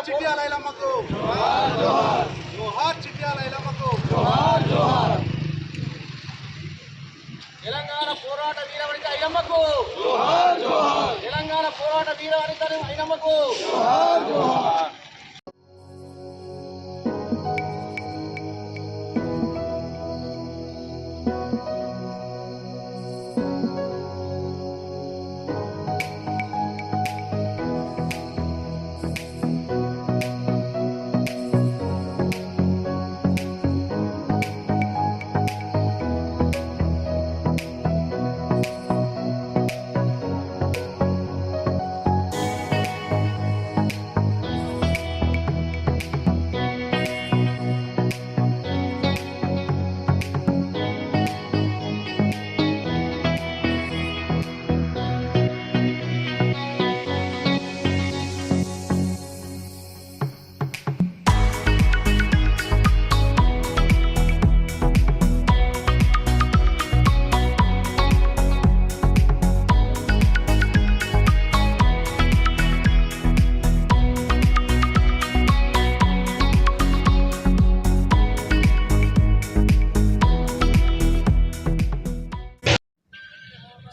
చిట్యాల ఐలమ్మకు జోహార్ జోహార్ జోహార్ చిట్యాల ఐలమ్మకు జోహార్ జోహార్ తెలంగాణ పోరాట వీరవనిత ఐలమ్మకు జోహార్ జోహార్ తెలంగాణ పోరాట వీరవనిత ఐలమ్మకు జోహార్ జోహార్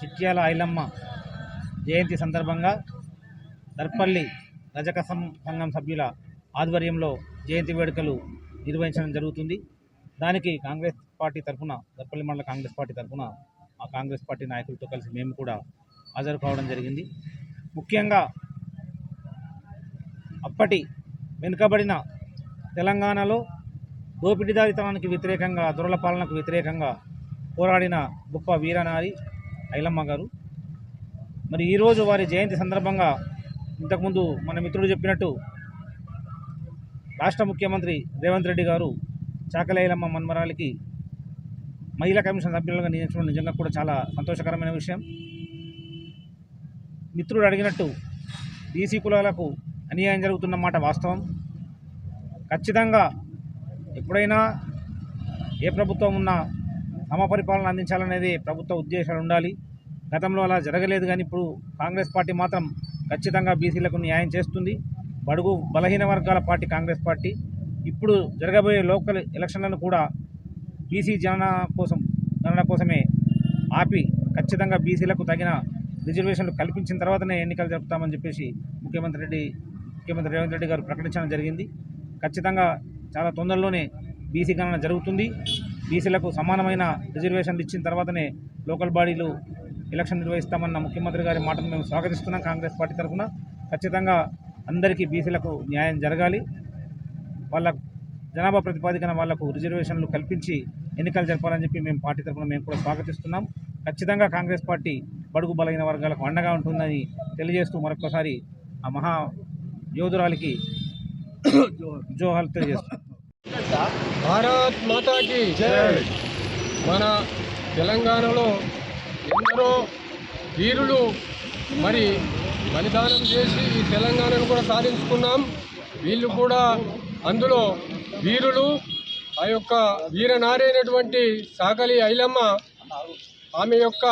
చిట్యాల ఐలమ్మ జయంతి సందర్భంగా దర్పల్లి రజక సంఘం సభ్యుల ఆధ్వర్యంలో జయంతి వేడుకలు నిర్వహించడం జరుగుతుంది. దానికి కాంగ్రెస్ పార్టీ తరఫున దర్పల్లి మండల కాంగ్రెస్ పార్టీ తరఫున ఆ కాంగ్రెస్ పార్టీ నాయకులతో కలిసి మేము కూడా హాజరు కావడం జరిగింది. ముఖ్యంగా అప్పటి వెనుకబడిన తెలంగాణలో దోపిడీదారితనానికి వ్యతిరేకంగా, దొరల పాలనకు వ్యతిరేకంగా పోరాడిన గొప్ప వీరనారి ఐలమ్మ గారు. మరి ఈరోజు వారి జయంతి సందర్భంగా ఇంతకుముందు మన మిత్రుడు చెప్పినట్టు రాష్ట్ర ముఖ్యమంత్రి రేవంత్ రెడ్డి గారు చాకలి ఐలమ్మ మన్మరాలికి మహిళా కమిషన్ సభ్యులుగా నియమించడం నిజంగా కూడా చాలా సంతోషకరమైన విషయం. మిత్రుడు అడిగినట్టు బీసీ కులాలకు అన్యాయం జరుగుతున్న మాట వాస్తవం. ఖచ్చితంగా ఎప్పుడైనా ఏ ప్రభుత్వం ఉన్నా సమపరిపాలన అందించాలనేది ప్రభుత్వ ఉద్దేశాలు ఉండాలి. గతంలో అలా జరగలేదు, కానీ ఇప్పుడు కాంగ్రెస్ పార్టీ మాత్రం ఖచ్చితంగా బీసీలకు న్యాయం చేస్తుంది. బడుగు బలహీన వర్గాల పార్టీ కాంగ్రెస్ పార్టీ. ఇప్పుడు జరగబోయే లోకల్ ఎలక్షన్లను కూడా బీసీ గణన కోసమే ఆపి ఖచ్చితంగా బీసీలకు తగిన రిజర్వేషన్లు కల్పించిన తర్వాతనే ఎన్నికలు జరుపుతామని చెప్పేసి ముఖ్యమంత్రి రేవంత్ రెడ్డి గారు ప్రకటించడం జరిగింది. ఖచ్చితంగా చాలా తొందరలోనే బీసీ గణన జరుగుతుంది. బీసీలకు సమానమైన రిజర్వేషన్లు ఇచ్చిన తర్వాతనే లోకల్ బాడీలు ఎలక్షన్ నిర్వహిస్తామన్న ముఖ్యమంత్రి గారి మాటను మేము స్వాగతిస్తున్నాం. కాంగ్రెస్ పార్టీ తరఫున ఖచ్చితంగా అందరికీ బీసీలకు న్యాయం జరగాలి. వాళ్ళ జనాభా ప్రతిపాదికన వాళ్లకు రిజర్వేషన్లు కల్పించి ఎన్నికలు జరపాలని చెప్పి మేము పార్టీ తరఫున మేము కూడా స్వాగతిస్తున్నాం. ఖచ్చితంగా కాంగ్రెస్ పార్టీ బడుగు బలైన వర్గాలకు అండగా ఉంటుందని తెలియజేస్తూ మరొకసారి ఆ మహా యోధురాలికి జోహార్ తెలియజేస్తున్నాం. భారత్ మాతాకి జై. మన తెలంగాణలో ఎందరో వీరులు మరి బలిదానం చేసి ఈ తెలంగాణను కూడా సాధించుకున్నాం. వీళ్ళు కూడా అందులో వీరులు. ఆ యొక్క వీరనారి అయినటువంటి చాకలి ఐలమ్మ, ఆమె యొక్క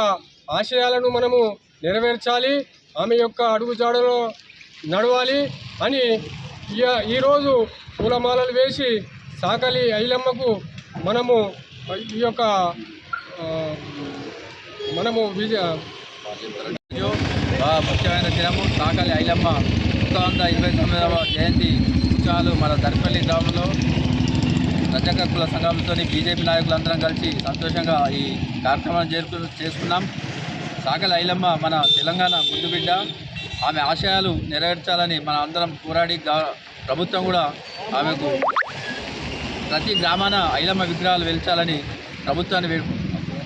ఆశయాలను మనము నెరవేర్చాలి, ఆమె యొక్క అడుగుజాడలో నడవాలి అని ఈరోజు పూలమాలలు వేసి చాకలి ఐలమ్మకు మనము ఈ యొక్క ముఖ్యమైన దినము చాకలి ఐలమ్మ 129వ జయంతి ఉత్సవాలు మన దర్పల్లి గ్రామంలో రజక కుల సంఘంతో బీజేపీ నాయకులందరం కలిసి సంతోషంగా ఈ కార్యక్రమాన్ని చేసుకున్నాం. చాకలి ఐలమ్మ మన తెలంగాణ ముద్దుబిడ్డ. ఆమె ఆశయాలు నెరవేర్చాలని మన అందరం పోరాడి ప్రభుత్వం కూడా ఆమెకు ప్రతి గ్రామాన ఐలమ్మ విగ్రహాలు వెలిచాలని ప్రభుత్వాన్ని